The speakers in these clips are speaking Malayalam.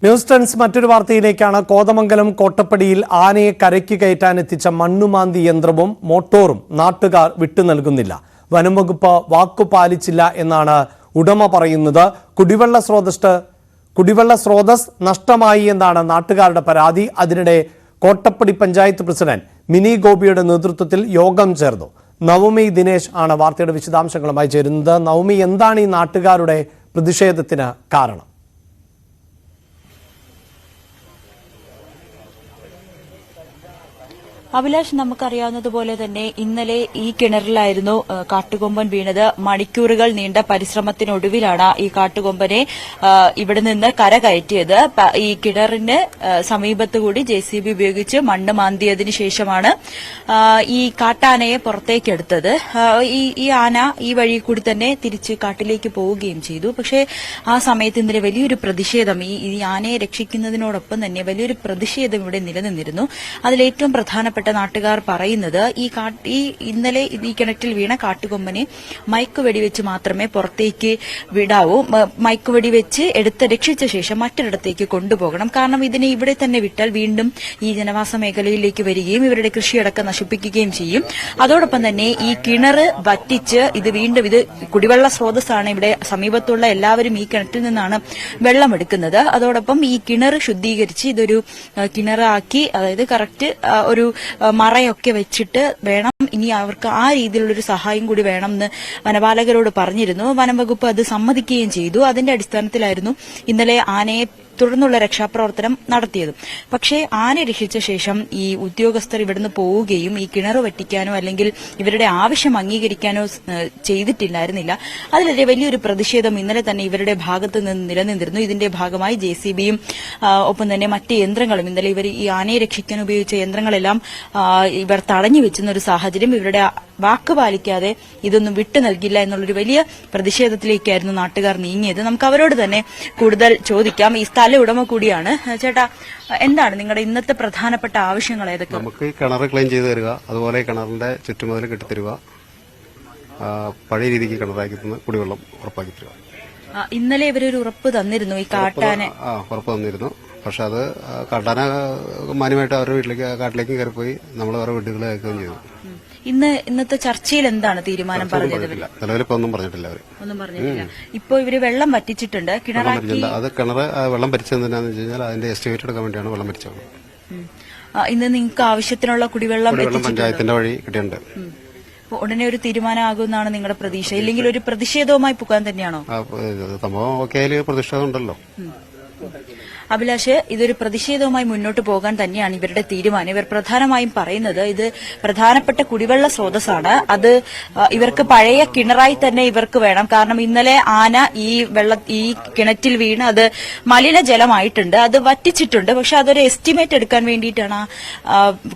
ന്യൂസ് ടെൻസ് മറ്റൊരു വാർത്തയിലേക്കാണ്. കോതമംഗലം കോട്ടപ്പടിയിൽ ആനയെ കരയ്ക്ക് കയറ്റാൻ എത്തിച്ച മണ്ണുമാന്തി യന്ത്രവും മോട്ടോറും നാട്ടുകാർ വിട്ടുനൽകുന്നില്ല. വനംവകുപ്പ് വാക്കുപാലിച്ചില്ല എന്നാണ് ഉടമ പറയുന്നത്. കുടിവെള്ള സ്രോതസ് നഷ്ടമായി എന്നാണ് നാട്ടുകാരുടെ പരാതി. അതിനിടെ കോട്ടപ്പടി പഞ്ചായത്ത് പ്രസിഡന്റ് മിനി ഗോപിയുടെ നേതൃത്വത്തിൽ യോഗം ചേർന്നു. നവമി ദിനേശ് ആണ് വാർത്തയുടെ വിശദാംശങ്ങളുമായി ചേരുന്നത്. നവമി, എന്താണ് ഈ നാട്ടുകാരുടെ പ്രതിഷേധത്തിന് കാരണം? അഭിലാഷ്, നമുക്കറിയാവുന്നതുപോലെ തന്നെ ഇന്നലെ ഈ കിണറിലായിരുന്നു കാട്ടുകൊമ്പൻ വീണത്. മണിക്കൂറുകൾ നീണ്ട പരിശ്രമത്തിനൊടുവിലാണ് ഈ കാട്ടുകൊമ്പനെ ഇവിടെ നിന്ന് കരകയറ്റിയത്. ഈ കിണറിന് സമീപത്തുകൂടി JCB ഉപയോഗിച്ച് മണ്ണ് മാന്തിയതിനു ശേഷമാണ് ഈ കാട്ടാനയെ പുറത്തേക്കെടുത്തത്. ഈ ആന ഈ വഴി കൂടി തന്നെ തിരിച്ച് കാട്ടിലേക്ക് പോവുകയും ചെയ്തു. പക്ഷേ ആ സമയത്ത് ഇന്നലെ വലിയൊരു പ്രതിഷേധം, ഈ ആനയെ രക്ഷിക്കുന്നതിനോടൊപ്പം തന്നെ വലിയൊരു പ്രതിഷേധം ഇവിടെ നിലനിന്നിരുന്നു. അതിലേറ്റവും പ്രധാനപ്പെട്ട നാട്ടുകാർ പറയുന്നത് ഈ ഇന്നലെ ഈ കിണറ്റിൽ വീണ കാട്ടുകൊമ്പനെ മയക്കുവെടിവെച്ച് മാത്രമേ പുറത്തേക്ക് വിടാവൂ. മയക്കുവെടിവെച്ച് രക്ഷിച്ച ശേഷം മറ്റൊരിടത്തേക്ക് കൊണ്ടുപോകണം. കാരണം ഇതിനെ ഇവിടെ തന്നെ വിട്ടാൽ വീണ്ടും ഈ ജനവാസ മേഖലയിലേക്ക് വരികയും ഇവരുടെ കൃഷിയടക്കം നശിപ്പിക്കുകയും ചെയ്യും. അതോടൊപ്പം തന്നെ ഈ കിണർ വറ്റിച്ച് ഇത് കുടിവെള്ള സ്രോതസ്സാണ്. ഇവിടെ സമീപത്തുള്ള എല്ലാവരും ഈ കിണറ്റിൽ നിന്നാണ് വെള്ളമെടുക്കുന്നത്. അതോടൊപ്പം ഈ കിണർ ശുദ്ധീകരിച്ച് ഇതൊരു കിണറാക്കി, അതായത് കറക്റ്റ് ഒരു മറയൊക്കെ വെച്ചിട്ട് വേണം ഇനി അവർക്ക് ആ രീതിയിലുള്ളൊരു സഹായം കൂടി വേണമെന്ന് വനപാലകരോട് പറഞ്ഞിരുന്നു. വനംവകുപ്പ് അത് സമ്മതിക്കുകയും ചെയ്തു. അതിന്റെ അടിസ്ഥാനത്തിലായിരുന്നു ഇന്നലെ ആനയെ തുടർന്നുള്ള രക്ഷാപ്രവർത്തനം നടത്തിയത്. പക്ഷേ ആന രക്ഷിച്ച ശേഷം ഈ ഉദ്യോഗസ്ഥർ ഇവിടുന്ന് പോവുകയും ഈ കിണർ വറ്റിക്കാനോ അല്ലെങ്കിൽ ഇവരുടെ ആവശ്യം അംഗീകരിക്കാനോ ചെയ്തിട്ടില്ലായിരുന്നില്ല. അതിലെതിരെ വലിയൊരു പ്രതിഷേധം ഇന്നലെ തന്നെ ഇവരുടെ ഭാഗത്ത് നിന്ന് നിലനിന്നിരുന്നു. ഇതിന്റെ ഭാഗമായി JCBയും ഒപ്പം തന്നെ മറ്റ് യന്ത്രങ്ങളും ഇന്നലെ ഇവർ ഈ ആനയെ രക്ഷിക്കാൻ ഉപയോഗിച്ച യന്ത്രങ്ങളെല്ലാം ഇവർ തടഞ്ഞു വെച്ചെന്നൊരു സാഹചര്യം, ഇവരുടെ വാക്ക് പാലിക്കാതെ ഇതൊന്നും വിട്ടു നൽകില്ല എന്നുള്ളൊരു വലിയ പ്രതിഷേധത്തിലേക്കായിരുന്നു നാട്ടുകാർ നീങ്ങിയത്. നമുക്ക് അവരോട് തന്നെ കൂടുതൽ ചോദിക്കാം. ഈ സ്ഥല ഉടമ കൂടിയാണ്. ചേട്ടാ, എന്താണ് നിങ്ങളുടെ ഇന്നത്തെ പ്രധാനപ്പെട്ട ആവശ്യങ്ങൾ? ഏതൊക്കെ? നമുക്ക് കിണർ ക്ലീൻ ചെയ്ത് തരിക, അതുപോലെ കിണറിന്റെ ചുറ്റുമതിൽ കെട്ടിത്തരിക, പഴയ രീതിക്ക് കിണറാക്കി തന്ന് കുടിവെള്ളം ഉറപ്പാക്കി തരിക. ഇന്നലെ ഇവരൊരു ഉറപ്പ് തന്നിരുന്നു, ഈ കാട്ടാനെ ഉറപ്പ് തന്നിരുന്നു. പക്ഷെ അത് കാട്ടാന മാന്യമായിട്ട് അവരുടെ വീട്ടിലേക്ക് കാട്ടിലേക്ക് കയറിപ്പോയി നമ്മൾ വേറെ വീടുകളെ അയക്കുകയും ചെയ്തു. ഇന്നത്തെ ചർച്ചയിൽ എന്താണ് തീരുമാനം പറഞ്ഞത്? നിലവിലിപ്പോ ഒന്നും പറഞ്ഞിട്ടില്ല. ഒന്നും പറഞ്ഞിട്ടില്ല. ഇപ്പൊ ഇവര് വെള്ളം വറ്റിച്ചിട്ടുണ്ട്, കിണറാക്കി. അത് കിണർ വെള്ളം പരിച്ചത് എന്തിനാന്ന് വെച്ച് കഴിഞ്ഞാൽ അതിന്റെ എസ്റ്റിമേറ്റ് എടുക്കാൻ വേണ്ടിയാണ് വെള്ളം പരിച്ചത്. ഇന്ന് നിങ്ങൾക്ക് ആവശ്യത്തിനുള്ള കുടിവെള്ളം പഞ്ചായത്തിന്റെ വഴി കിട്ടിയിട്ടുണ്ട്. ഉടനെ ഒരു തീരുമാനമാകുമെന്നാണ് നിങ്ങളുടെ പ്രതീക്ഷ? ഇല്ലെങ്കിൽ ഒരു പ്രതിഷേധവുമായി പോകാൻ തന്നെയാണോ? സംഭവം ഒക്കെ പ്രതിഷേധം ഉണ്ടല്ലോ. അഭിലാഷ്, ഇതൊരു പ്രതിഷേധവുമായി മുന്നോട്ട് പോകാൻ തന്നെയാണ് ഇവരുടെ തീരുമാനം. ഇവർ പ്രധാനമായും പറയുന്നത് ഇത് പ്രധാനപ്പെട്ട കുടിവെള്ള സ്രോതസ്സാണ്. അത് ഇവർക്ക് പഴയ കിണറായി തന്നെ ഇവർക്ക് വേണം. കാരണം ഇന്നലെ ആന ഈ കിണറ്റിൽ വീണ് അത് മലിനജലമായിട്ടുണ്ട്, അത് വറ്റിച്ചിട്ടുണ്ട്. പക്ഷെ അതൊരു എസ്റ്റിമേറ്റ് എടുക്കാൻ വേണ്ടിയിട്ടാണ്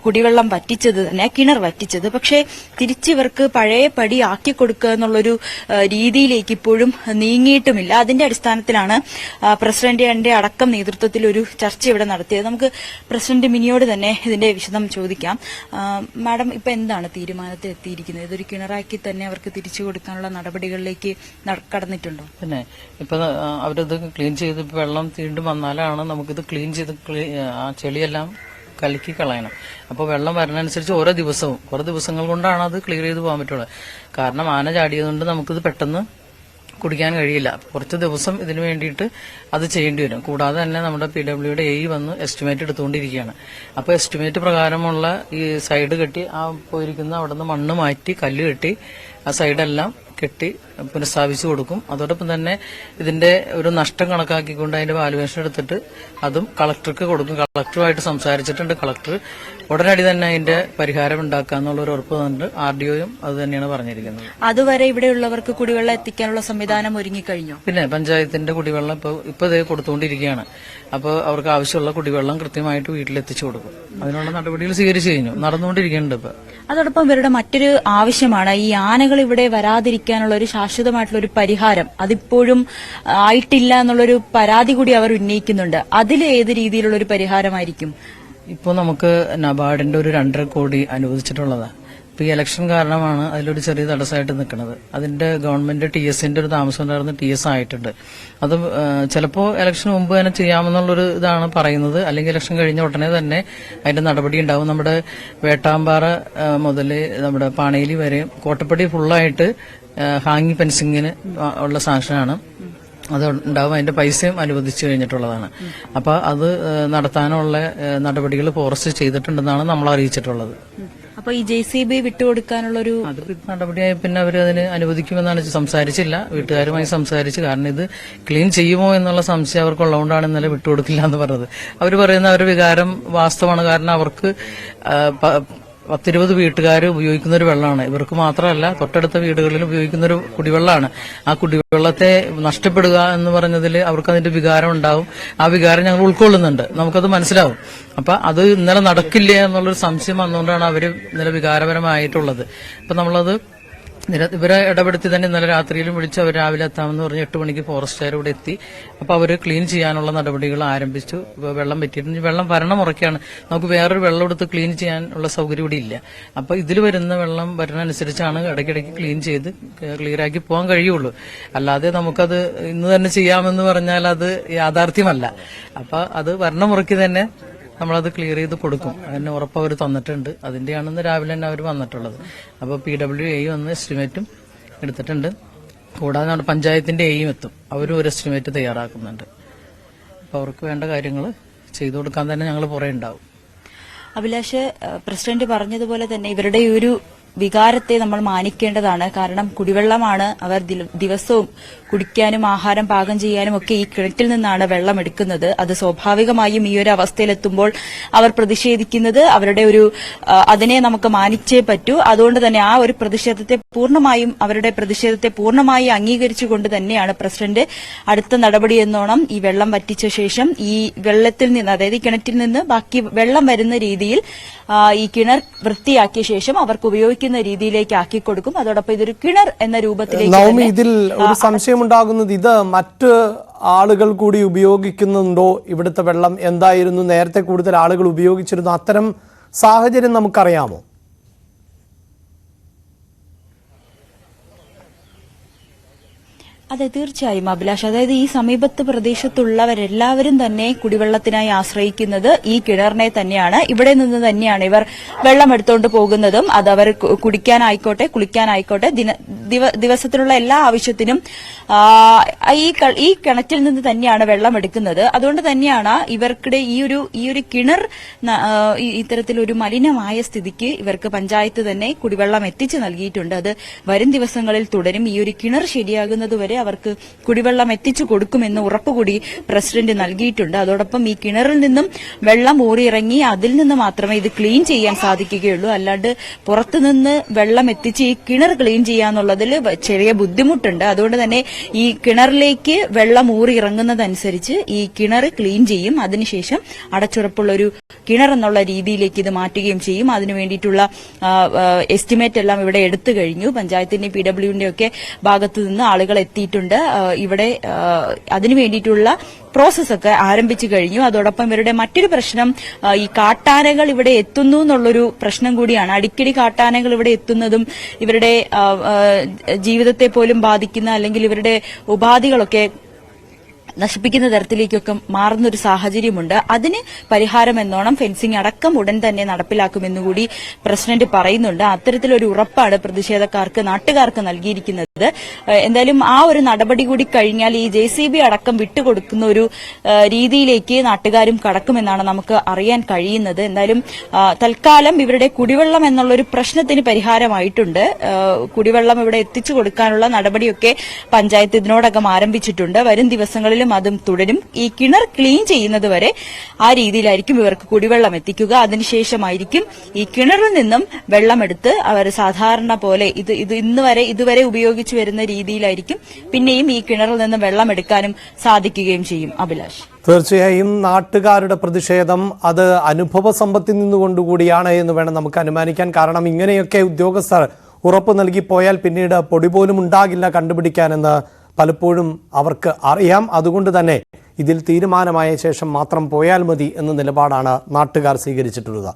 കുടിവെള്ളം വറ്റിച്ചത് തന്നെ, കിണർ വറ്റിച്ചത്. പക്ഷെ തിരിച്ചിവർക്ക് പഴയ പടി ആക്കി കൊടുക്കുക എന്നുള്ളൊരു രീതിയിലേക്ക് ഇപ്പോഴും നീങ്ങിയിട്ടുമില്ല. അതിന്റെ അടിസ്ഥാനത്തിലാണ് പ്രസിഡന്റിന്റെ അടക്കം നേതൃത്വത്തിൽ ഒരു ചർച്ച ഇവിടെ നടത്തിയത്. നമുക്ക് പ്രസിഡന്റ് മിനിയോട് തന്നെ ഇതിന്റെ വിശദം ചോദിക്കാം. മാഡം, ഇപ്പൊ എന്താണ് തീരുമാനത്തിൽ എത്തിയിരിക്കുന്നത്? ഇതൊരു കിണറാക്കി തന്നെ അവർക്ക് തിരിച്ചു കൊടുക്കാനുള്ള നടപടികളിലേക്ക് കടന്നിട്ടുണ്ടോ? പിന്നെ ഇപ്പൊ അവരത് ക്ലീൻ ചെയ്ത് വെള്ളം വീണ്ടും വന്നാലാണ് നമുക്കിത് ക്ലീൻ ചെയ്ത് ആ ചെളിയെല്ലാം കലക്കി കളയണം. അപ്പോൾ വെള്ളം വരുന്നതനുസരിച്ച് ഓരോ ദിവസങ്ങൾ കൊണ്ടാണ് അത് ക്ലിയർ ചെയ്ത് പോകാൻ പറ്റുള്ളൂ. കാരണം ആന ചാടിയതുകൊണ്ട് നമുക്കിത് പെട്ടെന്ന് കുടിക്കാൻ കഴിയില്ല. കുറച്ച് ദിവസം ഇതിനു വേണ്ടിയിട്ട് അത് ചെയ്യേണ്ടി വരും. കൂടാതെ തന്നെ നമ്മുടെ PWയുടെ AE വന്ന് എസ്റ്റിമേറ്റ് എടുത്തുകൊണ്ടിരിക്കുകയാണ്. അപ്പോൾ എസ്റ്റിമേറ്റ് പ്രകാരമുള്ള ഈ സൈഡ് കെട്ടി പോയിരിക്കുന്ന അവിടെ നിന്ന് മണ്ണ് മാറ്റി കല്ല് കെട്ടി ആ സൈഡെല്ലാം കെട്ടി പുനഃസ്ഥാപിച്ചു കൊടുക്കും. അതോടൊപ്പം തന്നെ ഇതിന്റെ ഒരു നഷ്ടം കണക്കാക്കിക്കൊണ്ട് അതിന്റെ വാലുവേഷൻ എടുത്തിട്ട് അതും കളക്ടർക്ക് കൊടുക്കും. കളക്ടറുമായിട്ട് സംസാരിച്ചിട്ടുണ്ട്. കളക്ടർ ഉടനടി തന്നെ അതിന്റെ പരിഹാരം ഉണ്ടാക്കാന്നുള്ള ഒരു ഉറപ്പ് തന്നിട്ട് RDOയും അത് തന്നെയാണ് പറഞ്ഞിരിക്കുന്നത്. അതുവരെ ഇവിടെയുള്ളവർക്ക് കുടിവെള്ളം എത്തിക്കാനുള്ള സംവിധാനം ഒരുങ്ങിക്കഴിഞ്ഞു. പിന്നെ പഞ്ചായത്തിന്റെ കുടിവെള്ളം ഇപ്പൊ ഇതേ കൊടുത്തുകൊണ്ടിരിക്കുകയാണ്. അപ്പോൾ അവർക്ക് ആവശ്യമുള്ള കുടിവെള്ളം കൃത്യമായിട്ട് വീട്ടിലെത്തിച്ചു കൊടുക്കും. അതിനുള്ള നടപടികൾ സ്വീകരിച്ചു കഴിഞ്ഞു, നടന്നുകൊണ്ടിരിക്കുന്നുണ്ട് ഇപ്പൊ. അതോടൊപ്പം ഇവരുടെ മറ്റൊരു ആവശ്യമാണ് ഈ ആനകൾ ഇവിടെ വരാതിരിക്കാനുള്ള ഒരു ശാശ്വതമായിട്ടുള്ള ഒരു പരിഹാരം. അതിപ്പോഴും ആയിട്ടില്ല എന്നുള്ളൊരു പരാതി കൂടി അവർ ഉന്നയിക്കുന്നുണ്ട്. അതിൽ ഏത് രീതിയിലുള്ള ഒരു പരിഹാരമായിരിക്കും? ഇപ്പോൾ നമുക്ക് നബാർഡിന്റെ ഒരു 2.5 കോടി അനുവദിച്ചിട്ടുള്ളതാണ്. ഇപ്പൊ ഈ ഇലക്ഷൻ കാരണമാണ് അതിലൊരു ചെറിയ തടസ്സമായിട്ട് നിൽക്കുന്നത്. അതിന്റെ ഗവൺമെന്റ് TSന്റെ ഒരു താമസം ഉണ്ടായിരുന്ന TS ആയിട്ടുണ്ട്. അത് ചിലപ്പോൾ ഇലക്ഷന് മുമ്പ് തന്നെ ചെയ്യാമെന്നുള്ളൊരു ഇതാണ് പറയുന്നത്. അല്ലെങ്കിൽ ഇലക്ഷൻ കഴിഞ്ഞ ഉടനെ തന്നെ അതിന്റെ നടപടി ഉണ്ടാവും. നമ്മുടെ വേട്ടാമ്പാറ മുതൽ നമ്മുടെ പാണേലി വരെ കോട്ടപ്പടി ഫുള്ളായിട്ട് ഹാങ്ങിങ് ഫെൻസിങ്ങിന് ഉള്ള സാങ്ഷനാണ്. അത് ഉണ്ടാവും. അതിന്റെ പൈസയും അനുവദിച്ചു കഴിഞ്ഞിട്ടുള്ളതാണ്. അപ്പൊ അത് നടത്താനുള്ള നടപടികൾ ഫോറസ്റ്റ് ചെയ്തിട്ടുണ്ടെന്നാണ് നമ്മൾ അറിയിച്ചിട്ടുള്ളത്. അപ്പൊ ഈ JCB വിട്ടുകൊടുക്കാനുള്ളൊരു അത് നടപടിയായി പിന്നെ അവർ അതിന് അനുവദിക്കുമെന്നാണ് സംസാരിച്ചില്ല. വീട്ടുകാരുമായി സംസാരിച്ച്, കാരണം ഇത് ക്ലീൻ ചെയ്യുമോ എന്നുള്ള സംശയം അവർക്കുള്ളതുകൊണ്ടാണ് ഇന്നലെ വിട്ടുകൊടുക്കില്ല എന്ന് പറഞ്ഞത്. അവർ പറയുന്ന അവരുടെ വികാരം വാസ്തവമാണ്. കാരണം അവർക്ക് 10-20 വീട്ടുകാർ ഉപയോഗിക്കുന്ന ഒരു വെള്ളമാണ്. ഇവർക്ക് മാത്രമല്ല തൊട്ടടുത്ത വീടുകളിൽ ഉപയോഗിക്കുന്ന ഒരു കുടിവെള്ളമാണ്. ആ കുടിവെള്ളത്തെ നഷ്ടപ്പെടുക എന്ന് പറഞ്ഞതിൽ അവർക്ക് അതിന്റെ വികാരം ഉണ്ടാവും. ആ വികാരം ഞങ്ങൾ ഉൾക്കൊള്ളുന്നുണ്ട്, നമുക്കത് മനസ്സിലാവും. അപ്പൊ അത് ഇന്നലെ നടക്കില്ല എന്നുള്ളൊരു സംശയം വന്നുകൊണ്ടാണ് അവര് ഇന്നലെ വികാരപരമായിട്ടുള്ളത്. അപ്പൊ നമ്മളത് ഇവരെ ഇടപെടുത്തി തന്നെ ഇന്നലെ രാത്രിയിലും വിളിച്ച് അവർ രാവിലെ എത്താമെന്ന് പറഞ്ഞ് 8 മണിക്ക് ഫോറസ്റ്റുകാർ ഇവിടെ എത്തി. അപ്പൊ അവര് ക്ലീൻ ചെയ്യാനുള്ള നടപടികൾ ആരംഭിച്ചു. വെള്ളം പറ്റിയിട്ടുണ്ട്. വെള്ളം വരണ മുറയ്ക്കാണ്. നമുക്ക് വേറൊരു വെള്ളം എടുത്ത് ക്ലീൻ ചെയ്യാനുള്ള സൗകര്യം ഇവിടെ ഇല്ല. അപ്പൊ ഇതിൽ വരുന്ന വെള്ളം വരുന്നതനുസരിച്ചാണ് ഇടയ്ക്കിടയ്ക്ക് ക്ലീൻ ചെയ്ത് ക്ലിയറാക്കി പോകാൻ കഴിയുള്ളൂ. അല്ലാതെ നമുക്കത് ഇന്ന് തന്നെ ചെയ്യാമെന്ന് പറഞ്ഞാൽ അത് യാഥാർത്ഥ്യമല്ല. അപ്പൊ അത് വരണ മുറയ്ക്ക് തന്നെ നമ്മളത് ക്ലിയർ ചെയ്ത് കൊടുക്കും. അതിന് ഉറപ്പ് അവർ തന്നിട്ടുണ്ട്. അതിന്റെയാണെന്ന് രാവിലെ തന്നെ അവർ വന്നിട്ടുള്ളത്. അപ്പോൾ PWA വന്ന് എസ്റ്റിമേറ്റും എടുത്തിട്ടുണ്ട്. കൂടാതെ നമ്മുടെ പഞ്ചായത്തിന്റെ AEയും എത്തും. അവരും ഒരു എസ്റ്റിമേറ്റ് തയ്യാറാക്കുന്നുണ്ട്. അപ്പോൾ അവർക്ക് വേണ്ട കാര്യങ്ങൾ ചെയ്തു കൊടുക്കാൻ തന്നെ ഞങ്ങൾ പുറകെ ഉണ്ടാവും. അഭിലാഷ്, പ്രസിഡന്റ് പറഞ്ഞതുപോലെ തന്നെ ഇവരുടെ ഈ ഒരു വികാരത്തെ നമ്മൾ മാനിക്കേണ്ടതാണ്. കാരണം കുടിവെള്ളമാണ്. അവർ ദിവസവും കുടിക്കാനും ആഹാരം പാകം ചെയ്യാനും ഒക്കെ ഈ കിണറ്റിൽ നിന്നാണ് വെള്ളം എടുക്കുന്നത്. അത് സ്വാഭാവികമായും ഈ ഒരു അവസ്ഥയിലെത്തുമ്പോൾ അവർ പ്രതിഷേധിക്കുന്നത് അതിനെ നമുക്ക് മാനിച്ചേ പറ്റൂ. അതുകൊണ്ട് തന്നെ ആ ഒരു അവരുടെ പ്രതിഷേധത്തെ പൂർണ്ണമായി അംഗീകരിച്ചുകൊണ്ട് തന്നെയാണ് പ്രസിഡന്റ് അടുത്ത നടപടി എന്നോണം ഈ വെള്ളം വറ്റിച്ച ശേഷം ഈ വെള്ളത്തിൽ നിന്ന്, അതായത് ഈ കിണറ്റിൽ നിന്ന് ബാക്കി വെള്ളം വരുന്ന രീതിയിൽ ഈ കിണർ വൃത്തിയാക്കിയ ശേഷം അവർക്ക് ഉപയോഗിക്കുന്ന രീതിയിലേക്ക് ആക്കി കൊടുക്കും. അതോടൊപ്പം ഇതൊരു കിണർ എന്ന രൂപത്തിലേക്ക് ഇതിൽ ഒരു സംശയമുണ്ടാകുന്നത്, ഇത് മറ്റ് ആളുകൾ കൂടി ഉപയോഗിക്കുന്നുണ്ടോ? ഇവിടുത്തെ വെള്ളം എന്തായിരുന്നു? നേരത്തെ കൂടുതൽ ആളുകൾ ഉപയോഗിച്ചിരുന്നു. അത്തരം സാഹചര്യം നമുക്കറിയാമോ? അതെ, തീർച്ചയായും അഭിലാഷ്. അതായത് ഈ സമീപത്ത് പ്രദേശത്തുള്ളവരെല്ലാവരും തന്നെ കുടിവെള്ളത്തിനായി ആശ്രയിക്കുന്നത് ഈ കിണറിനെ തന്നെയാണ്. ഇവിടെ നിന്ന് തന്നെയാണ് ഇവർ വെള്ളം എടുത്തുകൊണ്ട് പോകുന്നതും. അത് അവർ കുടിക്കാനായിക്കോട്ടെ, കുളിക്കാനായിക്കോട്ടെ, ദിവസത്തിലുള്ള എല്ലാ ആവശ്യത്തിനും ഈ കിണറ്റിൽ നിന്ന് തന്നെയാണ് വെള്ളം എടുക്കുന്നത്. അതുകൊണ്ട് തന്നെയാണ് ഇവർക്കിടെ ഈ ഒരു കിണർ ഇത്തരത്തിലൊരു മലിനമായ സ്ഥിതിക്ക് ഇവർക്ക് പഞ്ചായത്ത് തന്നെ കുടിവെള്ളം എത്തിച്ചു നൽകിയിട്ടുണ്ട്. അത് വരും ദിവസങ്ങളിൽ തുടരും. ഈ ഒരു കിണർ ശരിയാകുന്നതുവരെ അവർക്ക് കുടിവെള്ളം എത്തിച്ചു കൊടുക്കുമെന്ന് ഉറപ്പുകൂടി പ്രസിഡന്റ് നൽകിയിട്ടുണ്ട്. അതോടൊപ്പം ഈ കിണറിൽ നിന്നും വെള്ളം ഊറിയിറങ്ങി അതിൽ നിന്ന് മാത്രമേ ഇത് ക്ലീൻ ചെയ്യാൻ സാധിക്കുകയുള്ളൂ. അല്ലാണ്ട് പുറത്തുനിന്ന് വെള്ളം എത്തിച്ച് ഈ കിണർ ക്ലീൻ ചെയ്യാന്നുള്ളതിൽ ചെറിയ ബുദ്ധിമുട്ടുണ്ട്. അതുകൊണ്ട് തന്നെ ഈ കിണറിലേക്ക് വെള്ളം ഊറിയിറങ്ങുന്നതനുസരിച്ച് ഈ കിണർ ക്ലീൻ ചെയ്യും. അതിനുശേഷം അടച്ചുറപ്പുള്ള ഒരു കിണർ എന്നുള്ള രീതിയിലേക്ക് ഇത് മാറ്റുകയും ചെയ്യും. അതിനു വേണ്ടിയിട്ടുള്ള എസ്റ്റിമേറ്റ് എല്ലാം ഇവിടെ എടുത്തു കഴിഞ്ഞു. പഞ്ചായത്തിന്റെ PWന്റെ ഒക്കെ ഭാഗത്തു നിന്ന് ആളുകൾ എത്തിയിട്ടുണ്ട്. ഇവിടെ അതിനു വേണ്ടിയിട്ടുള്ള പ്രോസസ്സൊക്കെ ആരംഭിച്ചു കഴിഞ്ഞു. അതോടൊപ്പം ഇവരുടെ മറ്റൊരു പ്രശ്നം ഈ കാട്ടാനകൾ ഇവിടെ എത്തുന്നു എന്നുള്ളൊരു പ്രശ്നം കൂടിയാണ്. അടിക്കടി കാട്ടാനകൾ ഇവിടെ എത്തുന്നതും ഇവരുടെ ജീവിതത്തെ പോലും ബാധിക്കുന്ന, അല്ലെങ്കിൽ ഇവരുടെ ഉപാധികളൊക്കെ നശിപ്പിക്കുന്ന തരത്തിലേക്കൊക്കെ മാറുന്നൊരു സാഹചര്യമുണ്ട്. അതിന് പരിഹാരം എന്നോണം ഫെൻസിംഗ് അടക്കം ഉടൻ തന്നെ നടപ്പിലാക്കുമെന്നുകൂടി പ്രസിഡന്റ് പറയുന്നുണ്ട്. അത്തരത്തിലൊരു ഉറപ്പാണ് പ്രതിഷേധക്കാർക്ക്, നാട്ടുകാർക്ക് നൽകിയിരിക്കുന്നത്. എന്തായാലും ആ ഒരു നടപടി കൂടി കഴിഞ്ഞാൽ ഈ JCB അടക്കം വിട്ടുകൊടുക്കുന്ന ഒരു രീതിയിലേക്ക് നാട്ടുകാരും കടക്കുമെന്നാണ് നമുക്ക് അറിയാൻ കഴിയുന്നത്. എന്തായാലും തൽക്കാലം ഇവരുടെ കുടിവെള്ളം എന്നുള്ളൊരു പ്രശ്നത്തിന് പരിഹാരമായിട്ടുണ്ട്. കുടിവെള്ളം ഇവിടെ എത്തിച്ചു കൊടുക്കാനുള്ള നടപടിയൊക്കെ പഞ്ചായത്ത് ഇതിനോടകം ആരംഭിച്ചിട്ടുണ്ട്. വരും ദിവസങ്ങളിൽ അതും തുടരും. ഈ കിണർ ക്ലീൻ ചെയ്യുന്നത് വരെ ആ രീതിയിലായിരിക്കും ഇവർക്ക് കുടിവെള്ളം എത്തിക്കുക. അതിനുശേഷമായിരിക്കും ഈ കിണറിൽ നിന്നും വെള്ളമെടുത്ത് അവർ സാധാരണ പോലെ ഇതുവരെ ഉപയോഗിച്ചു വരുന്ന രീതിയിലായിരിക്കും പിന്നെയും ഈ കിണറിൽ നിന്ന് വെള്ളം എടുക്കാനും സാധിക്കുകയും ചെയ്യും. അഭിലാഷ്, തീർച്ചയായും നാട്ടുകാരുടെ പ്രതിഷേധം അത് അനുഭവ സമ്പത്തിൽ നിന്നുകൊണ്ടുകൂടിയാണ് എന്ന് വേണം നമുക്ക് അനുമാനിക്കാൻ. കാരണം ഇങ്ങനെയൊക്കെ ഉദ്യോഗസ്ഥർ ഉറപ്പ് നൽകിപ്പോയാൽ പിന്നീട് പൊടി പോലും ഉണ്ടാകില്ല കണ്ടുപിടിക്കാനെന്ന് പലപ്പോഴും അവർക്ക് അറിയാം. അതുകൊണ്ട് തന്നെ ഇതിൽ തീരുമാനമായ ശേഷം മാത്രം പോയാൽ മതി എന്ന നിലപാടാണ് നാട്ടുകാർ സ്വീകരിച്ചിട്ടുള്ളത്.